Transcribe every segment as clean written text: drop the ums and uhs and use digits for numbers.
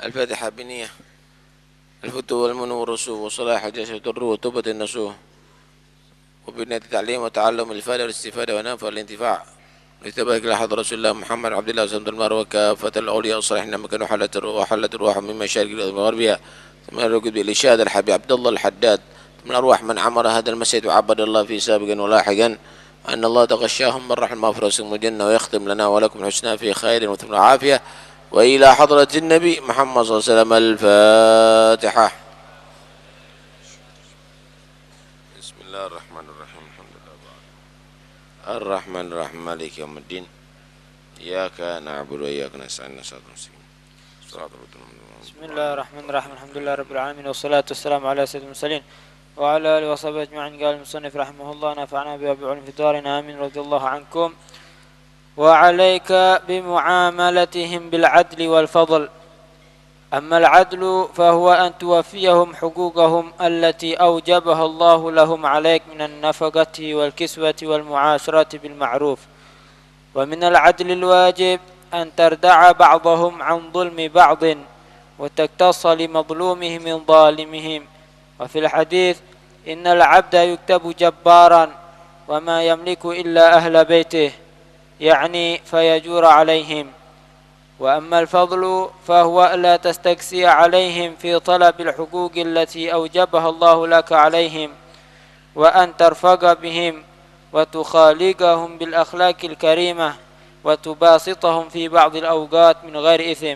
الفاتحة بنية الفتو والمنو والرسو وصلاح الجسد الروح وتوبة النسوح وبنية التعليم وتعلم الإفادة والاستفادة ونفع الانتفاع لتبارك إلى حضرة رسول الله محمد عبد الله صلى الله عليه وسلم وكافة الأولياء الصالحين مكان وحلت الروح من مشارق الأرض وغربها ثم الركض بالإشادة الحبيب عبد الله الحداد من أرواح من عمر هذا المسجد وعبد الله فيه سابقا ولاحقا أن الله تغشاهم من رحمة مغفرة الجنة ويختم لنا ولكم الحسنى في خير وثم عافية وإلى حضرة النبي محمد صلى الله عليه وسلم الفاتحة. بسم الله الرحمن الرحيم الحمد لله الرحمن الرحيم مالك يوم الدين إياك نعبد وإياك نستعين صراط المستقيم صراط بسم الله الرحمن الرحيم الحمد لله رب العالمين والصلاة والسلام على سيد المرسلين وعلى آله وصحبه أجمعين. قال المصنف رحمه الله نفعنا بها بعلم في دارنا آمين رضي الله عنكم. وعليك بمعاملتهم بالعدل والفضل. أما العدل فهو أن توفيهم حقوقهم التي أوجبها الله لهم عليك من النفقة والكسوة والمعاشرة بالمعروف. ومن العدل الواجب أن تردع بعضهم عن ظلم بعض وتقتص لمظلومه من ظالمهم. وفي الحديث إن العبد يكتب جبارا وما يملك إلا أهل بيته يعني فيجور عليهم. وأما الفضل فهو لا تستكسي عليهم في طلب الحقوق التي أوجبها الله لك عليهم وأن ترفق بهم وتخالقهم بالأخلاق الكريمة وتباسطهم في بعض الأوقات من غير إثم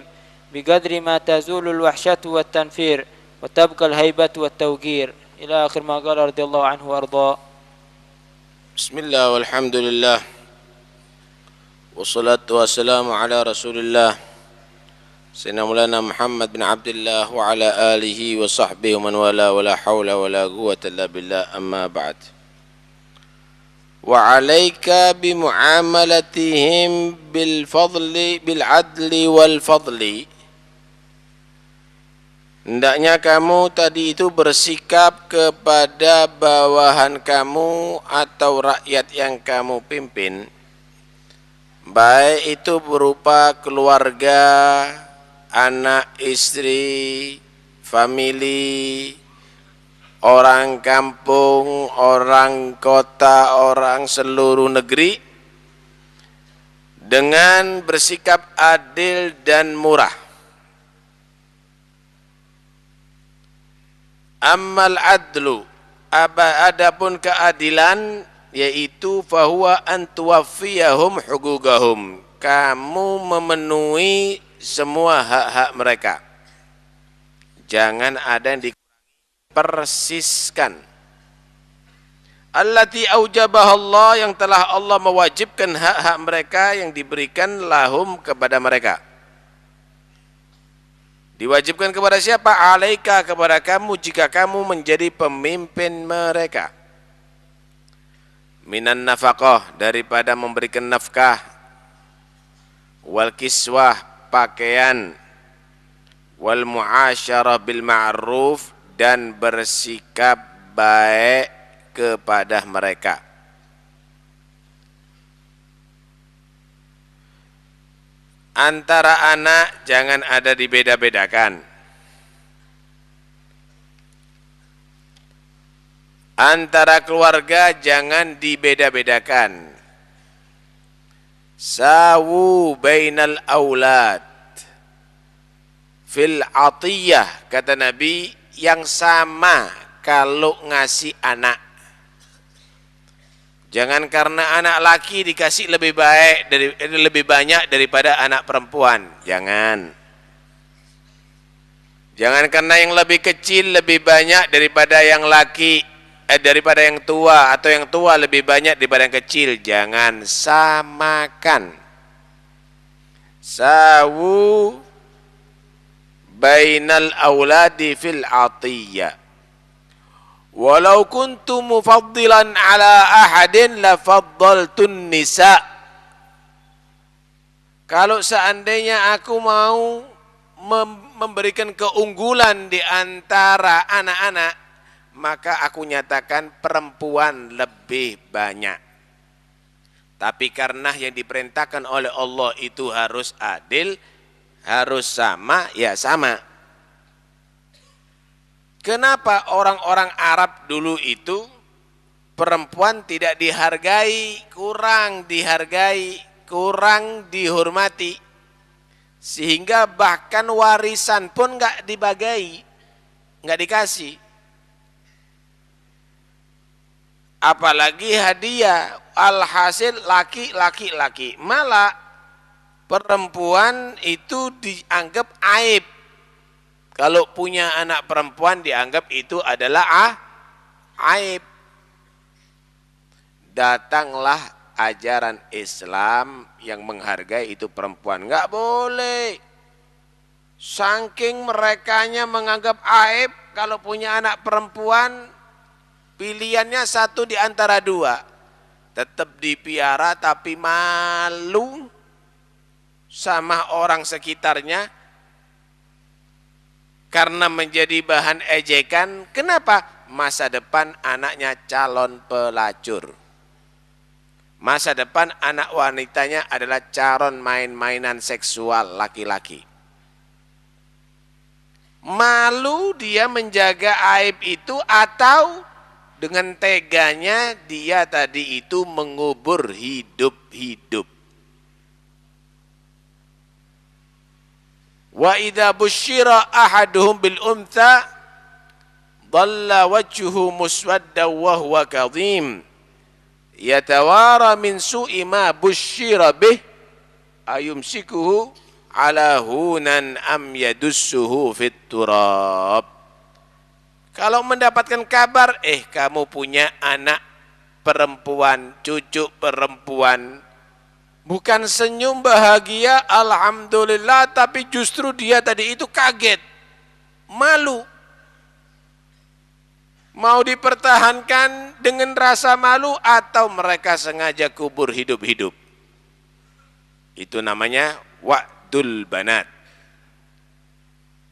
بقدر ما تزول الوحشة والتنفير وتبقى الهيبة والتوقير إلى آخر ما قال رضي الله عنه وأرضاه. بسم الله والحمد لله والصلاة والسلام على رسول الله سيدنا مولانا محمد بن عبد الله وعلى آله وصحبه ومن والاه ولا حول ولا قوة إلا بالله أما بعد. وعليك بمعاملتهم بالعدل والفضل. Hendaknya kamu tadi itu bersikap kepada bawahan kamu atau rakyat yang kamu pimpin, baik itu berupa keluarga, anak, istri, famili, orang kampung, orang kota, orang seluruh negeri, dengan bersikap adil dan murah. Ammal adlu, adapun keadilan, yaitu fahuwa an tuwaffiyahum hugugahum, kamu memenuhi semua hak-hak mereka, jangan ada yang dipersiskan. Allati aujabah Allah, yang telah Allah mewajibkan hak-hak mereka yang diberikan lahum kepada mereka. Diwajibkan kepada siapa? Alaika, kepada kamu jika kamu menjadi pemimpin mereka. Minan nafaqah, daripada memberikan nafkah, wal kiswah, pakaian, wal muasyarah bil ma'ruf, dan bersikap baik kepada mereka. Antara anak jangan ada dibeda-bedakan. Antara keluarga jangan dibeda-bedakan. Sawu bainal aulad fil atiyah, kata Nabi, yang sama kalau ngasih anak. Jangan karena anak laki dikasih lebih banyak daripada anak perempuan. Jangan karena yang lebih kecil lebih banyak daripada yang laki, daripada yang tua, atau yang tua lebih banyak daripada yang kecil. Jangan, samakan. Sawu bainal auladi fil atiyah. Walau kuntu mufaddilan ala ahadin lafaddaltun nisa. Kalau seandainya aku mau memberikan keunggulan di antara anak-anak, maka aku nyatakan perempuan lebih banyak. Tapi karena yang diperintahkan oleh Allah itu harus adil, harus sama, ya sama. Kenapa orang-orang Arab dulu itu perempuan tidak dihargai, kurang dihargai, kurang dihormati, sehingga bahkan warisan pun nggak dibagai, nggak dikasih, apalagi hadiah. Alhasil laki-laki, malah perempuan itu dianggap aib. Kalau punya anak perempuan dianggap itu adalah aib. Datanglah ajaran Islam yang menghargai itu perempuan. Enggak boleh. Saking merekanya menganggap aib kalau punya anak perempuan, pilihannya satu di antara dua. Tetap dipiara tapi malu sama orang sekitarnya karena menjadi bahan ejekan. Kenapa? Masa depan anaknya calon pelacur. Masa depan anak wanitanya adalah calon main-mainan seksual laki-laki. Malu dia menjaga aib itu, atau dengan teganya dia tadi itu mengubur hidup-hidup. Wa idza busyira ahaduhum bil untha dhalla wajhuhu muswaddan wa huwa kadhim yatawara min su'i ma busyira bih ayumsikuhu ala hunan am yadussuhu fit turab. Kalau mendapatkan kabar, kamu punya anak perempuan, cucu perempuan, bukan senyum bahagia, alhamdulillah, tapi justru dia tadi itu kaget, malu. Mau dipertahankan dengan rasa malu atau mereka sengaja kubur hidup-hidup. Itu namanya wa'dul banat.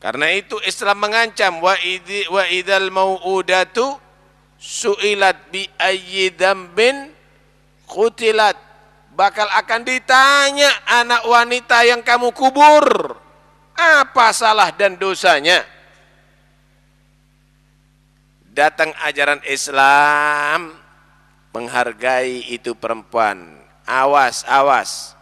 Karena itu Islam mengancam wa idzal mau'udatu su'ilat bi ayyi dzambin qutilat. Bakal akan ditanya anak wanita yang kamu kubur, apa salah dan dosanya? Datang ajaran Islam menghargai itu perempuan. Awas, awas.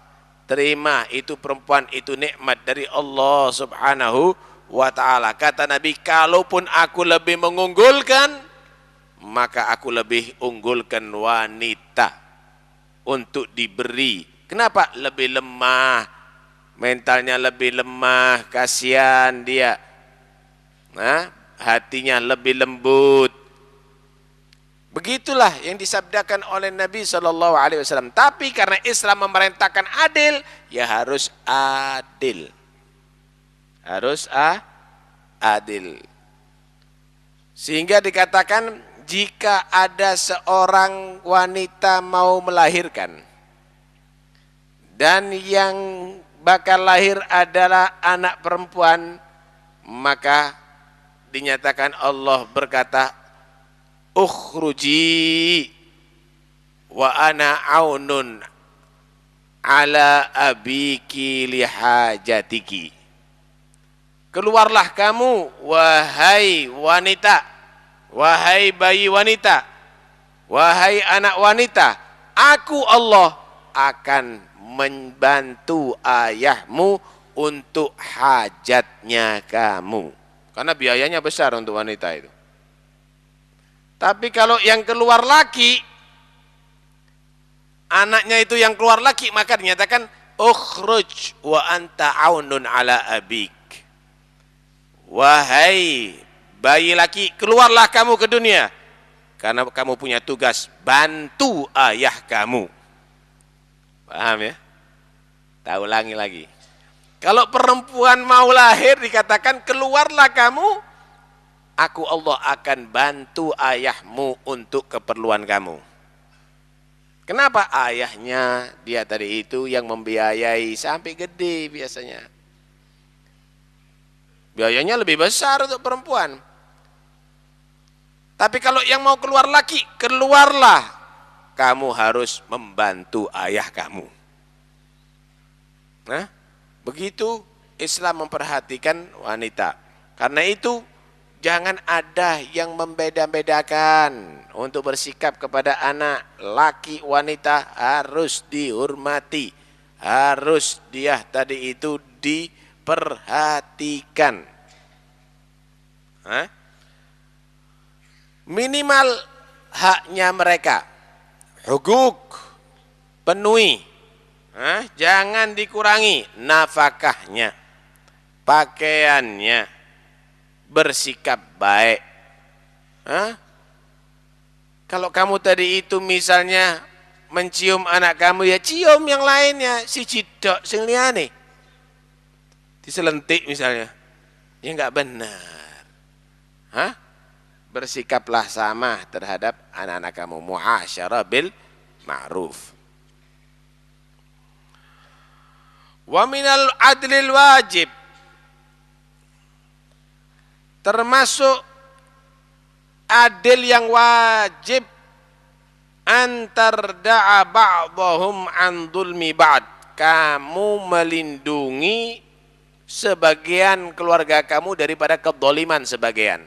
Terima itu perempuan, itu nikmat dari Allah Subhanahu wa ta'ala. Kata Nabi, kalaupun aku lebih mengunggulkan, maka aku lebih unggulkan wanita untuk diberi. Kenapa? Lebih lemah, mentalnya lebih lemah, kasihan dia. Hatinya lebih lembut. Begitulah yang disabdakan oleh Nabi SAW. Tapi karena Islam memerintahkan adil, ya harus adil. Harus adil. Sehingga dikatakan jika ada seorang wanita mau melahirkan dan yang bakal lahir adalah anak perempuan, maka dinyatakan Allah berkata, ukhruji wa ana aunun ala abiki lihajatiki. Keluarlah kamu, wahai wanita, wahai bayi wanita, wahai anak wanita, aku Allah akan membantu ayahmu untuk hajatnya kamu. Karena biayanya besar untuk wanita itu. Tapi kalau yang keluar laki, anaknya itu yang keluar laki, maka dinyatakan ukhruj wa anta aunun ala abik. Wahai bayi laki, keluarlah kamu ke dunia, karena kamu punya tugas bantu ayah kamu. Paham ya? Tak ulangi lagi. Kalau perempuan mau lahir dikatakan keluarlah kamu, aku Allah akan bantu ayahmu untuk keperluan kamu. Kenapa? Ayahnya dia tadi itu yang membiayai sampai gede biasanya. Biayanya lebih besar untuk perempuan. Tapi kalau yang mau keluar laki, keluarlah. Kamu harus membantu ayah kamu. Begitu Islam memperhatikan wanita. Karena itu jangan ada yang membeda-bedakan untuk bersikap kepada anak. Laki wanita harus dihormati. Harus dia tadi itu diperhatikan. Minimal haknya mereka. Hukuk penuhi. Jangan dikurangi nafkahnya, pakaiannya, bersikap baik. Kalau kamu tadi itu misalnya mencium anak kamu, ya cium yang lainnya, si cidok sing liyane. Diselentik misalnya. Ya enggak benar. Bersikaplah sama terhadap anak-anak kamu, muasyarah bil ma'ruf. Wa minal adlil wajib, termasuk adil yang wajib, antar da'a ba'dahum an dhulmi ba'd, kamu melindungi sebagian keluarga kamu daripada kezaliman sebagian.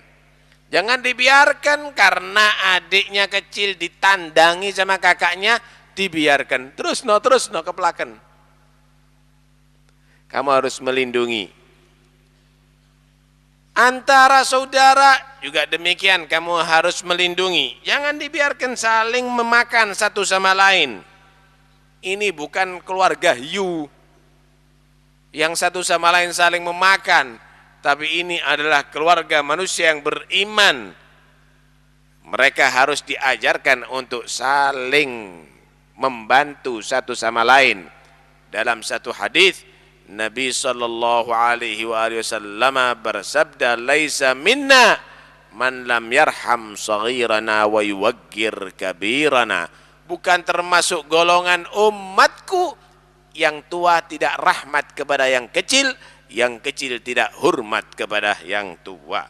Jangan dibiarkan karena adiknya kecil ditandangi sama kakaknya, dibiarkan terus no keplaken. Kamu harus melindungi. Antara saudara juga demikian, kamu harus melindungi. Jangan dibiarkan saling memakan satu sama lain. Ini bukan keluarga hiu yang satu sama lain saling memakan, tapi ini adalah keluarga manusia yang beriman. Mereka harus diajarkan untuk saling membantu satu sama lain. Dalam satu hadis Nabi sallallahu alaihi wasallam bersabda, "Laisa minna man lam yarham saghirana wa yuwaqqir kabirana." Bukan termasuk golongan umatku yang tua tidak rahmat kepada yang kecil tidak hormat kepada yang tua.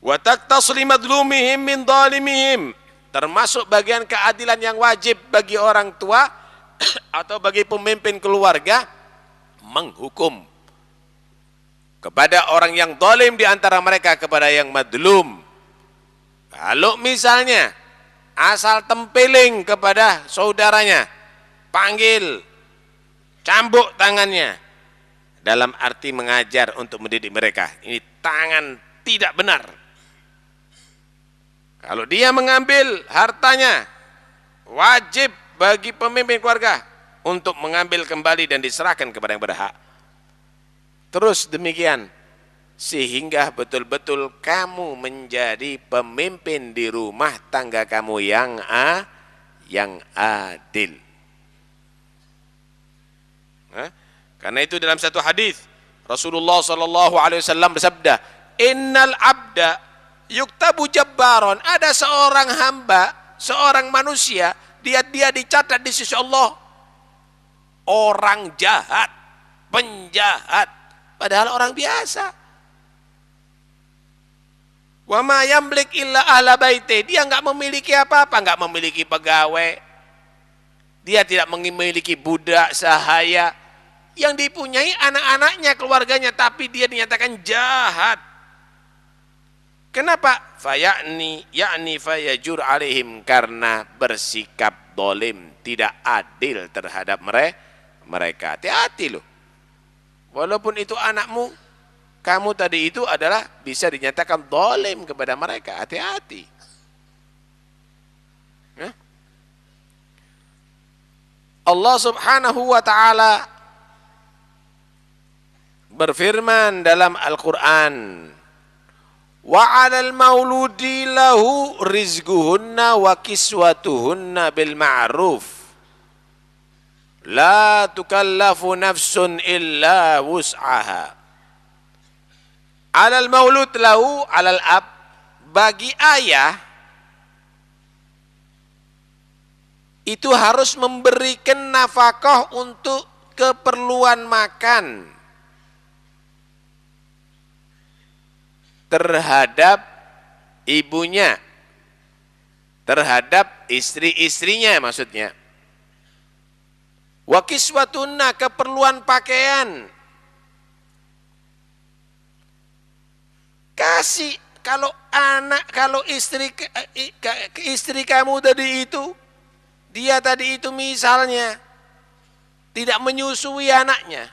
Wa taqtasli madlumihim min zalimihim, termasuk bagian keadilan yang wajib bagi orang tua atau bagi pemimpin keluarga menghukum kepada orang yang zalim di antara mereka kepada yang madlum. Kalau misalnya asal tempeling kepada saudaranya, panggil, cambuk tangannya, dalam arti mengajar untuk mendidik mereka. Ini tangan tidak benar. Kalau dia mengambil hartanya, wajib bagi pemimpin keluarga untuk mengambil kembali dan diserahkan kepada yang berhak. Terus demikian sehingga betul-betul kamu menjadi pemimpin di rumah tangga kamu yang adil. Karena itu dalam satu hadis Rasulullah sallallahu alaihi wasallam bersabda, "Innal abda yuktabu jabbaron." Ada seorang hamba, seorang manusia, dia dicatat di sisi Allah orang jahat, penjahat, padahal orang biasa. Wa ma yamlik illa ahla baiti, dia enggak memiliki apa-apa, enggak memiliki pegawai, dia tidak memiliki budak sahaya, yang dipunyai anak-anaknya, keluarganya, tapi dia dinyatakan jahat. Kenapa? Yakni fayajur alaihim, karena bersikap zalim, tidak adil terhadap mereka. Hati-hati loh. Walaupun itu anakmu, kamu tadi itu adalah bisa dinyatakan zalim kepada mereka. Hati-hati. Allah Subhanahu wa taala berfirman dalam Al-Qur'an, wa 'alal mauludi lahu rizquhunna wa kiswatuhunna bil ma'ruf la tukallafu nafsun illa wus'aha. 'Alal maulud lahu, 'alal ab, bagi ayah itu harus memberikan nafkah untuk keperluan makan terhadap ibunya, terhadap istri-istrinya maksudnya. Wa kiswatunna, keperluan pakaian. Kasih. Kalau istri kamu tadi itu, dia tadi itu misalnya tidak menyusui anaknya,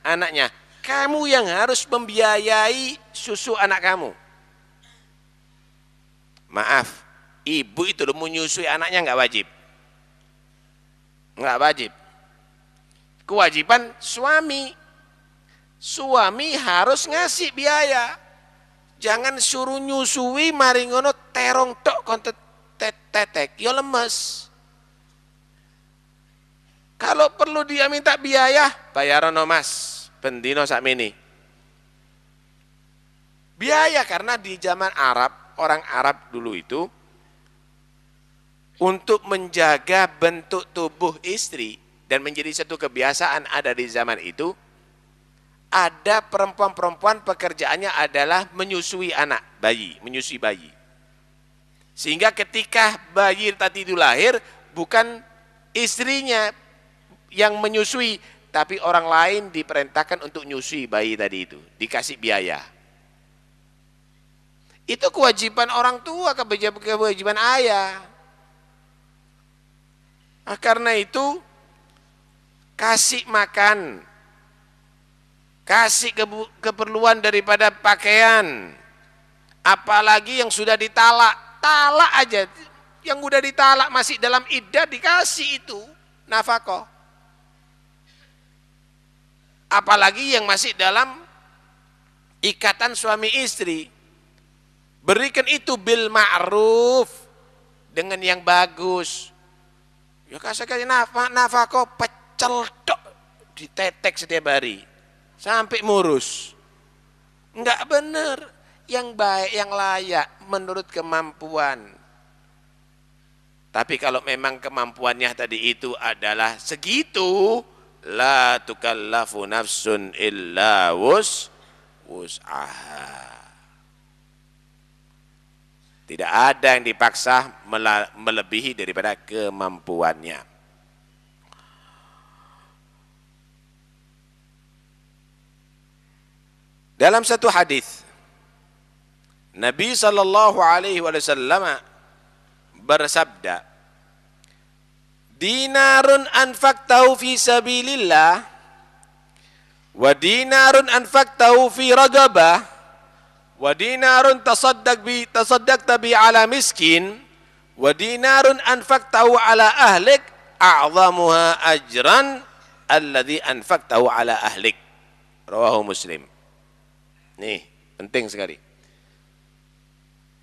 anaknya, kamu yang harus membiayai susu anak kamu. Maaf, ibu itu menyusui anaknya nggak wajib. Kewajiban suami. Suami harus ngasih biaya. Jangan suruh nyusui mari ngono terong tok kon tetek, yo lemes. Kalau perlu dia minta biaya, bayarono Mas, bendino sakmene. Biaya karena di zaman Arab, orang Arab dulu itu untuk menjaga bentuk tubuh istri dan menjadi satu kebiasaan ada di zaman itu. Ada perempuan-perempuan pekerjaannya adalah menyusui bayi. Sehingga ketika bayi tadi itu lahir, bukan istrinya yang menyusui, tapi orang lain diperintahkan untuk menyusui bayi tadi itu, dikasih biaya. Itu kewajiban orang tua, kewajiban ayah. Karena itu, kasih makan, kasih keperluan daripada pakaian, apalagi yang sudah ditalak aja, yang udah ditalak masih dalam iddah dikasih itu nafkah, apalagi yang masih dalam ikatan suami istri, berikan itu bil ma'ruf, dengan yang bagus. Ya kasih nafkah pecel tok ditetek setiap hari sampai murus. Enggak benar, yang baik, yang layak menurut kemampuan. Tapi kalau memang kemampuannya tadi itu adalah segitu, la tukallafu nafsun illa wus'aha. Tidak ada yang dipaksa melebihi daripada kemampuannya. Dalam satu hadis Nabi sallallahu alaihi wasallam bersabda, dinarun anfaqtahu fi sabilillah wa dinarun anfaqtahu fi ragabah wa dinarun tasaddaqta bi ala miskin wa dinarun anfaqtahu ala ahlik a'zamuha ajran alladhi anfaqtahu ala ahlik. Rawahu Muslim. Nih, penting sekali.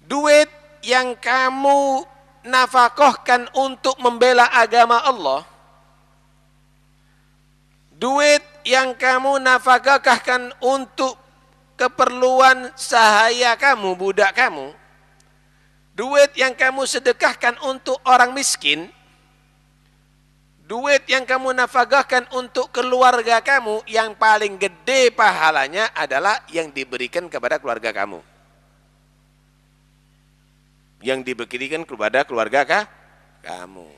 Duit yang kamu nafkahkan untuk membela agama Allah, duit yang kamu nafkahkan untuk keperluan sahaya kamu, budak kamu, duit yang kamu sedekahkan untuk orang miskin, duit yang kamu nafkahkan untuk keluarga kamu, yang paling gede pahalanya adalah yang diberikan kepada keluarga kamu. Yang diberikan kepada keluarga kamu.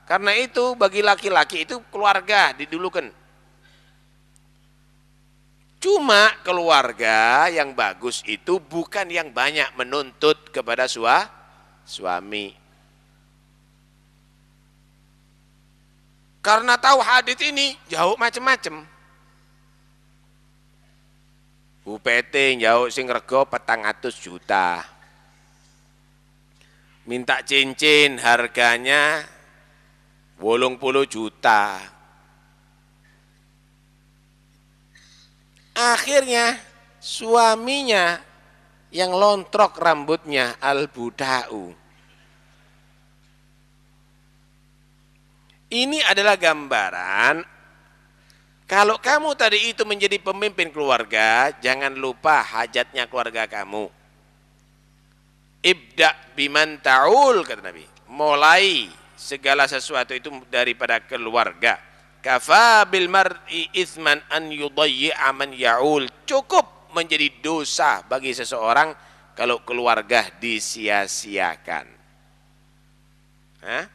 Karena itu bagi laki-laki itu keluarga didulukan. Cuma keluarga yang bagus itu bukan yang banyak menuntut kepada suami. Karena tahu hadits ini jauh macam-macam. UPT jauh sing rego 400 juta. Minta cincin harganya 80 juta. Akhirnya suaminya yang lontrok rambutnya al-buda'u. Ini adalah gambaran, kalau kamu tadi itu menjadi pemimpin keluarga, jangan lupa hajatnya keluarga kamu. Ibda biman ta'ul, kata Nabi. Mulai segala sesuatu itu daripada keluarga. Kafa bil mar'i ithman an yudayyi'a man ya'ul. Cukup menjadi dosa bagi seseorang kalau keluarga disia-siakan. Hah?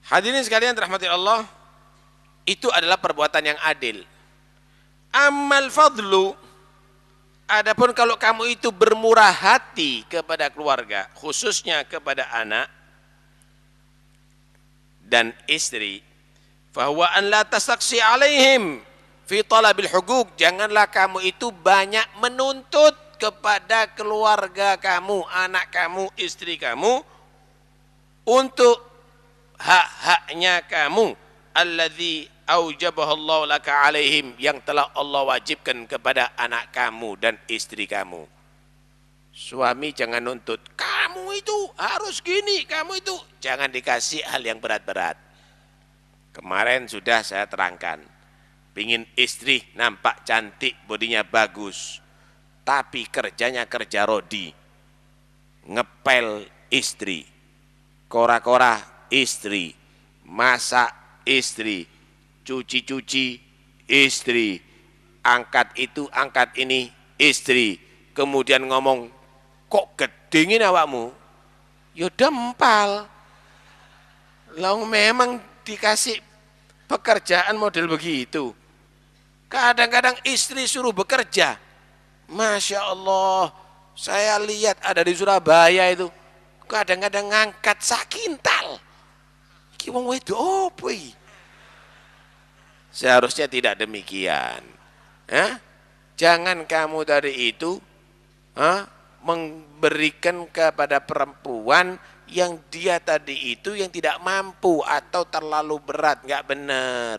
Hadirin sekalian rahmati Allah, itu adalah perbuatan yang adil. Amal fadlu, adapun kalau kamu itu bermurah hati kepada keluarga, khususnya kepada anak dan istri, fahuwa an la tastaksi alaihim fi talabil hukuk, janganlah kamu itu banyak menuntut kepada keluarga kamu, anak kamu, istri kamu untuk hak-haknya kamu, alladzi aujabahallahu laka alaihim, yang telah Allah wajibkan kepada anak kamu dan istri kamu. Suami jangan nuntut, kamu itu harus gini, kamu itu jangan dikasih hal yang berat-berat. Kemarin sudah saya terangkan, pingin istri nampak cantik, bodinya bagus, tapi kerjanya kerja rodi, ngepel istri, kora-kora istri, masak istri, cuci-cuci istri, angkat itu angkat ini istri, kemudian ngomong, kok gedingin awakmu? Ya dempal. Long memang dikasih pekerjaan model begitu. Kadang-kadang istri suruh bekerja, Masya Allah, saya lihat ada di Surabaya itu, kadang-kadang ngangkat sakintal. Ki wong wedo opo iki? Seharusnya tidak demikian. Jangan kamu dari itu memberikan kepada perempuan yang dia tadi itu yang tidak mampu atau terlalu berat, nggak benar.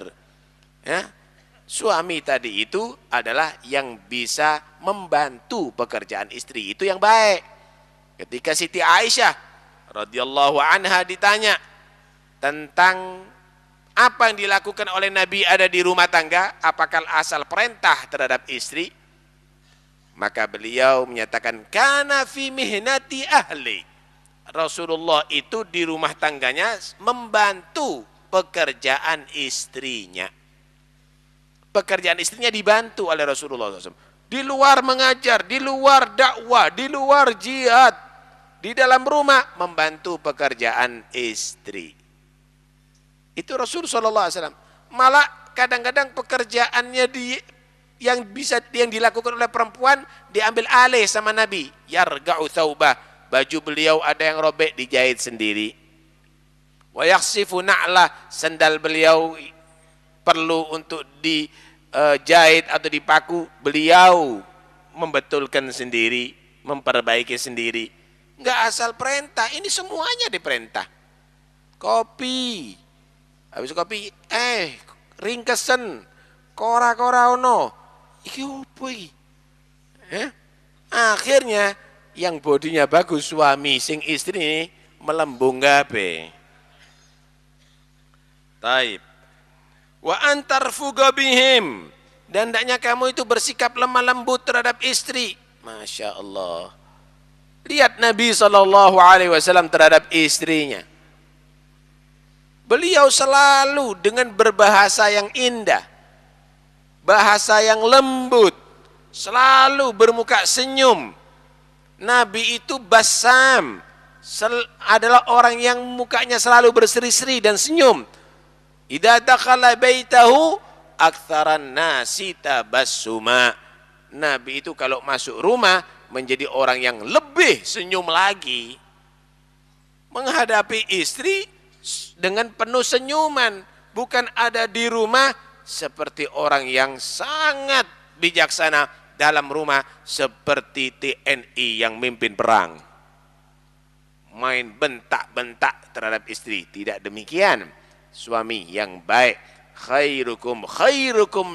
Suami tadi itu adalah yang bisa membantu pekerjaan istri, itu yang baik. Ketika Siti Aisyah radhiyallahu anha ditanya tentang apa yang dilakukan oleh Nabi ada di rumah tangga, apakah asal perintah terhadap istri, maka beliau menyatakan kana fi mihnati ahli, Rasulullah itu di rumah tangganya membantu pekerjaan istrinya. Pekerjaan istrinya dibantu oleh Rasulullah SAW. Di luar mengajar, di luar dakwah, di luar jihad, di dalam rumah membantu pekerjaan istri. Itu Rasul SAW. Malah kadang-kadang pekerjaannya yang dilakukan oleh perempuan diambil alih sama Nabi. Yarga'u thawbah, baju beliau ada yang robek dijahit sendiri. Wa yakhsifu na'lah, sandal beliau perlu untuk dijahit atau dipaku, beliau membetulkan sendiri, memperbaiki sendiri. Enggak asal perintah, ini semuanya diperintah. Kopi, habis kopi, ringkesen, kora-kora ono, iki opo iki? Akhirnya yang bodinya bagus suami sing istri ini melembung gabe. Taib. Wa antarfuga bihim, dan hendaknya kamu itu bersikap lemah lembut terhadap istri. Masya Allah. Lihat Nabi SAW terhadap istrinya. Beliau selalu dengan berbahasa yang indah, bahasa yang lembut, selalu bermuka senyum. Nabi itu basam, adalah orang yang mukanya selalu berseri-seri dan senyum. Idza dakhala baitahu aktsaran nasi tabassuma. Nabi itu kalau masuk rumah menjadi orang yang lebih senyum lagi. Menghadapi istri dengan penuh senyuman, bukan ada di rumah seperti orang yang sangat bijaksana dalam rumah seperti TNI yang mimpin perang, main bentak-bentak terhadap istri. Tidak demikian suami yang baik. Khairukum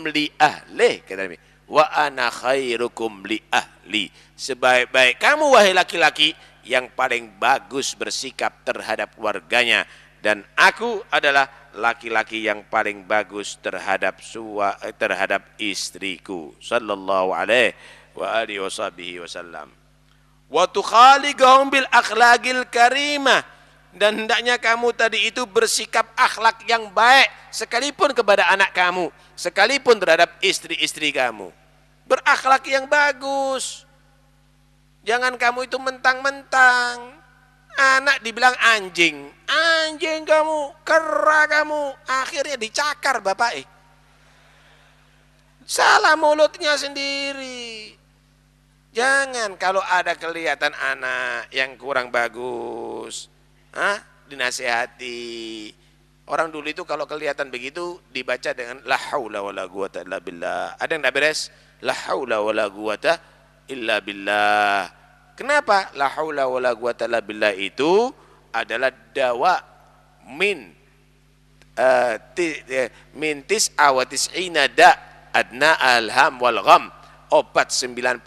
li ahli, kata Nabi, wa ana khairukum li ahli. Sebaik-baik kamu wahai laki-laki, yang paling bagus bersikap terhadap keluarganya, dan aku adalah laki-laki yang paling bagus terhadap istriku. Sallallahu alaihi wa alihi wasallam. Wa tukhaliqahum bil akhlaqil karimah, dan hendaknya kamu tadi itu bersikap akhlak yang baik, sekalipun kepada anak kamu, sekalipun terhadap istri-istri kamu. Berakhlak yang bagus. Jangan kamu itu mentang-mentang. Anak dibilang anjing. Anjing kamu, kera kamu. Akhirnya dicakar bapak. Salah mulutnya sendiri. Jangan kalau ada kelihatan anak yang kurang bagus, dinasehati. Orang dulu itu kalau kelihatan begitu dibaca dengan la haula wala quwata illa billah. Ada yang enggak beres? La haula wala quwata illa billah. Kenapa? La haula wala quwata illa billah itu adalah dawa min tis'a wa tis'ina da adna alham wal gham. Obat 99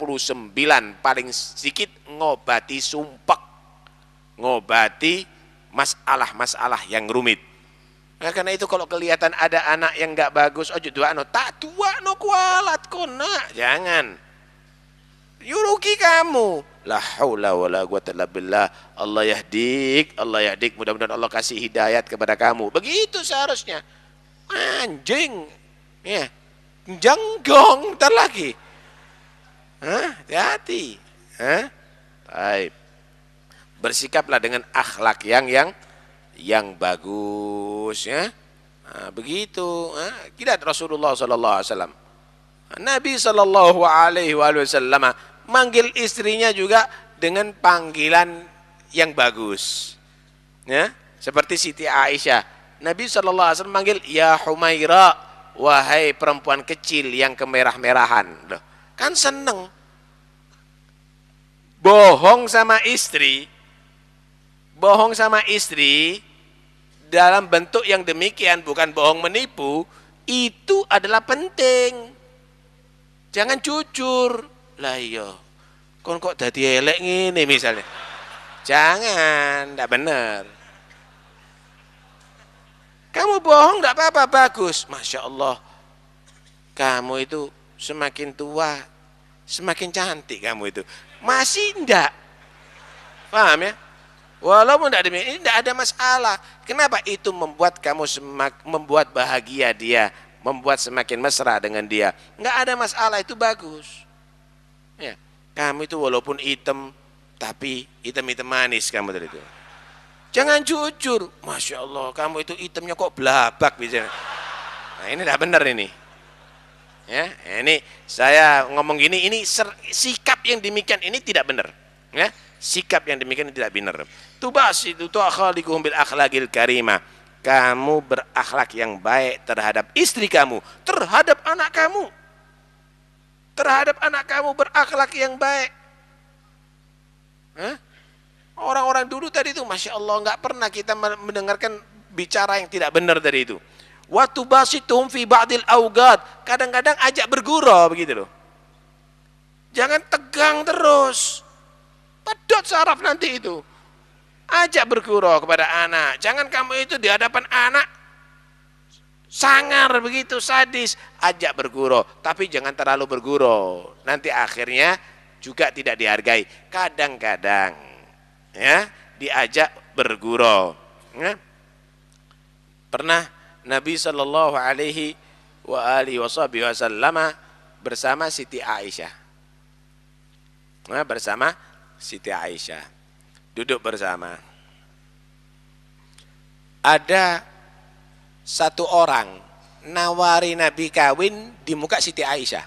paling sedikit ngobati sumpek, ngobati masalah-masalah yang rumit. Nah, karena itu kalau kelihatan ada anak yang enggak bagus, ojo doa tak tua no kualat kona, jangan. Yuruki kamu. La haula wala quwata illa billah. Allah yahdik, mudah-mudahan Allah kasih hidayat kepada kamu. Begitu seharusnya. Anjing. Ya. Jenggong ntar lagi. Hati-hati. Baik. Bersikaplah dengan akhlak yang bagus ya. Begitu. Kita Rasulullah sallallahu alaihi wasallam. Nabi sallallahu alaihi wasallam manggil istrinya juga dengan panggilan yang bagus. Ya, seperti Siti Aisyah. Nabi sallallahu alaihi wasallam manggil ya Humaira, wahai perempuan kecil yang kemerah-merahan. Loh, kan seneng. Bohong sama istri dalam bentuk yang demikian, bukan bohong menipu, itu adalah penting. Jangan jujur. Lah iya. Kon kok dadi elek ngene misalnya. Jangan, enggak benar. Kamu bohong enggak apa-apa, bagus. Masya Allah. Kamu itu semakin tua, semakin cantik kamu itu. Masih enggak. Paham ya? Walaupun enggak demikian, ini enggak ada masalah. Kenapa? Itu membuat kamu membuat bahagia dia, membuat semakin mesra dengan dia. Enggak ada masalah, itu bagus. Ya, kamu itu walaupun hitam, tapi hitam-hitam manis kamu tadi itu. Jangan jujur. Masya Allah, kamu itu hitamnya kok belabak biasanya. Nah, ini enggak benar ini. Ya, ini saya ngomong gini, ini sikap yang demikian ini tidak benar. Ya, sikap yang demikian ini tidak benar. Tubasitu tu'akhaliquhum bil akhlaqil karimah. Kamu berakhlak yang baik terhadap istri kamu, terhadap anak kamu. Terhadap anak kamu berakhlak yang baik. Orang-orang dulu tadi itu, Masya Allah, enggak pernah kita mendengarkan bicara yang tidak benar dari itu. Wa tubasituhum fi ba'dil awqat. Kadang-kadang ajak bergurau begitu loh. Jangan tegang terus. Pedot saraf nanti itu. Ajak bergurau kepada anak. Jangan kamu itu di hadapan anak sangar begitu, sadis. Ajak bergurau, tapi jangan terlalu bergurau. Nanti akhirnya juga tidak dihargai. Kadang-kadang ya diajak bergurau. Ya. Pernah Nabi sallallahu alaihi wasallam bersama Siti Aisyah. Nah, bersama Siti Aisyah. Duduk bersama. Ada satu orang nawari Nabi kawin di muka Siti Aisyah.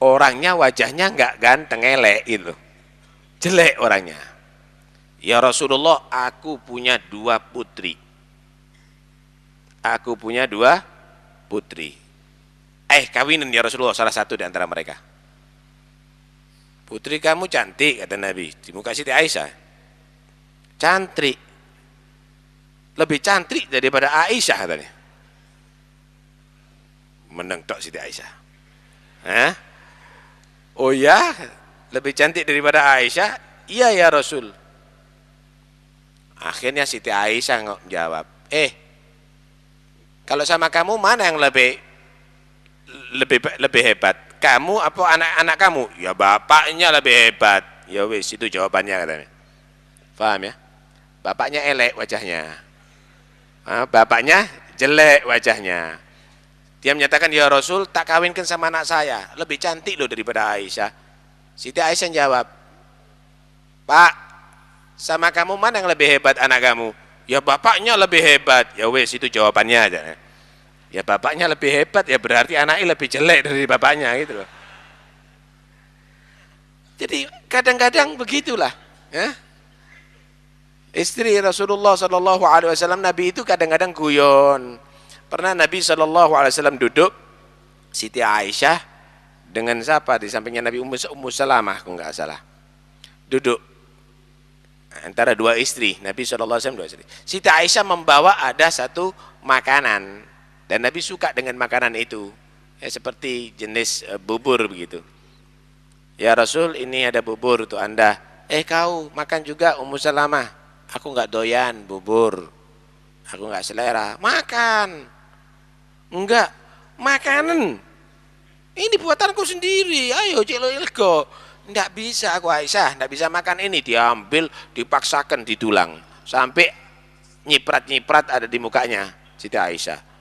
Orangnya wajahnya enggak ganteng, elek gitu. Jelek orangnya. Ya Rasulullah, aku punya 2 putri. Aku punya 2 putri. Kawinin ya Rasulullah salah satu di antara mereka. Putri kamu cantik, kata Nabi, di muka Siti Aisyah. Cantik. Lebih cantik daripada Aisyah katanya. Menengtok Siti Aisyah. Oh ya, lebih cantik daripada Aisyah? Iya ya Rasul. Akhirnya Siti Aisyah jawab, kalau sama kamu mana yang lebih hebat? Kamu apa anak-anak kamu? Ya bapaknya lebih hebat. Ya wis, itu jawabannya katanya. Paham ya? Bapaknya elek wajahnya. Bapaknya jelek wajahnya. Dia menyatakan, ya Rasul, tak kawinkan sama anak saya, lebih cantik loh daripada Aisyah. Siti Aisyah jawab, Pak, sama kamu mana yang lebih hebat anak kamu? Ya bapaknya lebih hebat. Ya wes, itu jawabannya aja. Ya bapaknya lebih hebat, ya berarti anaknya lebih jelek dari bapaknya gitu loh. Jadi kadang-kadang begitulah, ya. Istri Rasulullah Sallallahu Alaihi Wasallam, Nabi itu kadang-kadang guyon. Pernah Nabi Sallallahu Alaihi Wasallam duduk, Siti Aisyah dengan siapa di sampingnya Nabi, Ummu Salamah, kalau nggak salah, duduk antara dua istri Nabi Sallallahu Alaihi Wasallam, dua istri. Siti Aisyah membawa ada satu makanan dan Nabi suka dengan makanan itu, ya, seperti jenis bubur begitu. Ya Rasul, ini ada bubur untuk Anda. Kau makan juga Ummu Salamah. Aku nggak doyan bubur, aku nggak selera. Makan. Enggak, makanan ini buatanku sendiri, ayo celo ilgo. Enggak bisa aku Aisyah, enggak bisa makan ini. Diambil, dipaksakan ditulang sampai nyiprat-nyiprat ada di mukanya Siti Aisyah.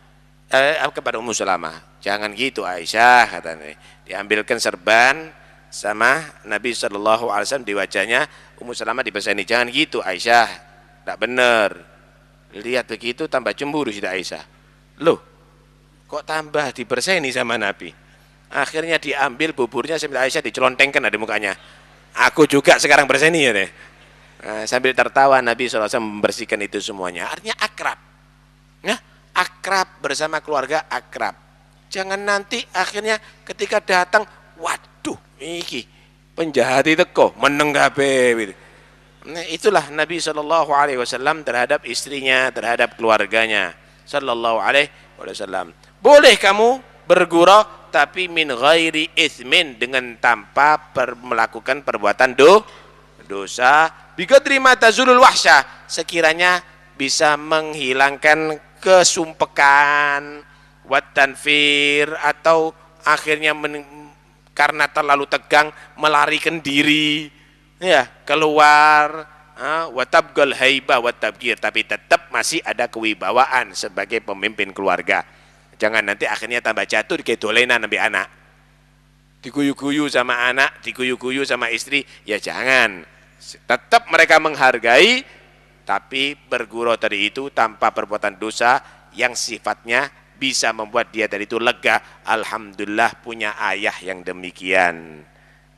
Kepada Ummu Salamah, jangan gitu Aisyah, katanya. Diambilkan serban sama Nabi Shallallahu Alaihi Wasallam di wajahnya. Ummu Salamah dibasani, jangan gitu Aisyah, enggak benar. Lihat begitu tambah cemburu Siti Aisyah. Loh, kok tambah diberseni sama Nabi? Akhirnya diambil buburnya sambil Aisyah dicelontengkan ada mukanya. Aku juga sekarang berseni ya deh. Sambil tertawa Nabi SAW membersihkan itu semuanya. Artinya akrab, ya, akrab bersama keluarga, akrab. Jangan nanti akhirnya ketika datang, waduh, iki penjahat itu kok meneng kabeh. Nah, itulah Nabi Shallallahu Alaihi Wasallam terhadap istrinya, terhadap keluarganya. Shallallahu Alaihi Wasallam. Boleh kamu bergurau, tapi min ghairi itsmin, dengan tanpa melakukan perbuatan dosa. Biqadri ma tazulul wahsyah, sekiranya bisa menghilangkan kesumpekan, wat tanfir, atau akhirnya karena terlalu tegang melarikan diri, ya, keluar, watabgal haibah watabgir, tapi tetap masih ada kewibawaan sebagai pemimpin keluarga. Jangan nanti akhirnya tambah jatuh dikedolenan sampai anak, diguyu-guyu sama anak, diguyu-guyu sama istri. Ya jangan, tetap mereka menghargai, tapi bergurau tadi itu tanpa perbuatan dosa yang sifatnya bisa membuat dia tadi itu lega. Alhamdulillah punya ayah yang demikian.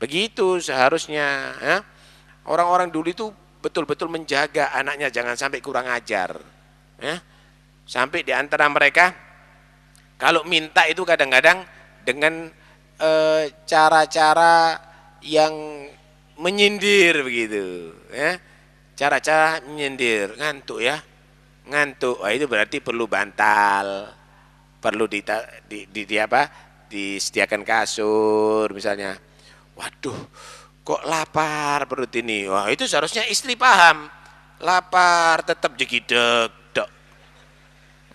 Begitu seharusnya, ya. Orang-orang dulu itu betul-betul menjaga anaknya jangan sampai kurang ajar, ya. Sampai di antara mereka kalau minta itu kadang-kadang dengan cara-cara yang menyindir begitu, ya. Cara-cara menyindir, ngantuk ya, ngantuk. Wah, itu berarti perlu bantal, perlu disediakan kasur misalnya. Waduh, kok lapar perut ini. Wah, itu seharusnya istri paham. Lapar tetap jegideg dok.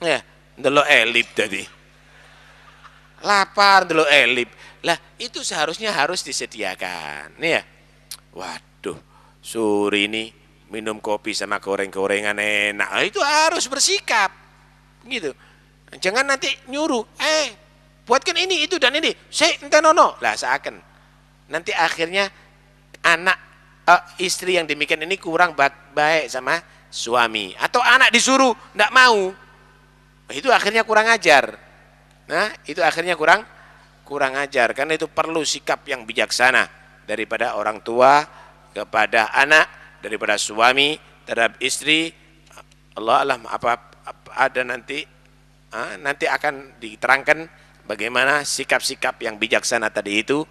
Ya, ndelok elip tadi. Lapar ndelok elip. Lah, itu seharusnya harus disediakan. Nih ya. Waduh, suri ini minum kopi sama goreng-gorengan enak. Nah, itu harus bersikap. Gitu. Jangan nanti nyuruh, buatkan ini, itu dan ini. Ente nono. Lah, seakan nanti akhirnya anak istri yang demikian ini kurang baik sama suami, atau anak disuruh enggak mau, itu akhirnya kurang ajar. Nah, itu akhirnya kurang ajar, karena itu perlu sikap yang bijaksana daripada orang tua kepada anak, daripada suami terhadap istri. Allah alam apa ada nanti akan diterangkan bagaimana sikap-sikap yang bijaksana tadi itu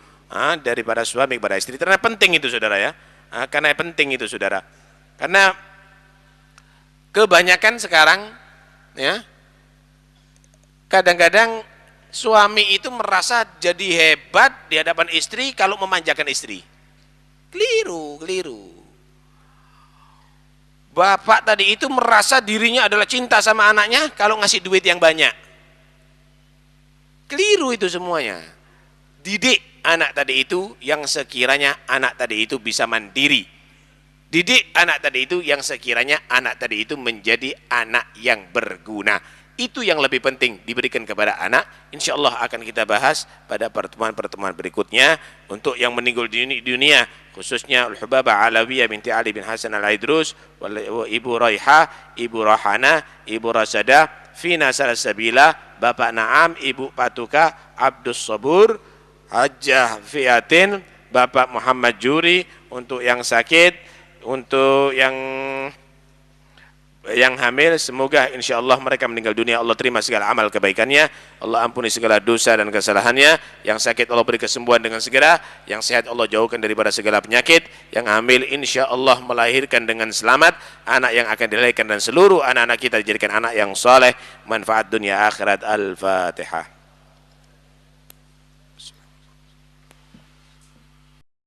daripada suami kepada istri. Karena penting itu saudara ya, karena penting itu saudara, karena kebanyakan sekarang ya, kadang-kadang suami itu merasa jadi hebat di hadapan istri kalau memanjakan istri. Keliru. Bapak tadi itu merasa dirinya adalah cinta sama anaknya kalau ngasih duit yang banyak. Keliru itu semuanya. Didik anak tadi itu yang sekiranya anak tadi itu bisa mandiri. Didik anak tadi itu yang sekiranya anak tadi itu menjadi anak yang berguna. itu yang lebih penting diberikan kepada anak. InsyaAllah akan kita bahas pada pertemuan-pertemuan berikutnya. Untuk yang meninggal di dunia, khususnya Al-Hubabah Alawiyah binti Ali bin Hasan Al-Aidrus, Ibu Raiha, Ibu Rahana, Ibu Rasada, Fina Salasabila, Bapak Naam, Ibu Patuka, Abdus Sabur, Hajjah Fiatin, Bapak Muhammad Juri. Untuk yang sakit, untuk yang hamil, semoga insyaallah mereka meninggal dunia Allah terima segala amal kebaikannya, Allah ampuni segala dosa dan kesalahannya. Yang sakit Allah beri kesembuhan dengan segera, yang sehat Allah jauhkan daripada segala penyakit, yang hamil insyaallah melahirkan dengan selamat anak yang akan dilahirkan, dan seluruh anak-anak kita dijadikan anak yang saleh, manfaat dunia akhirat. Al-Fatihah.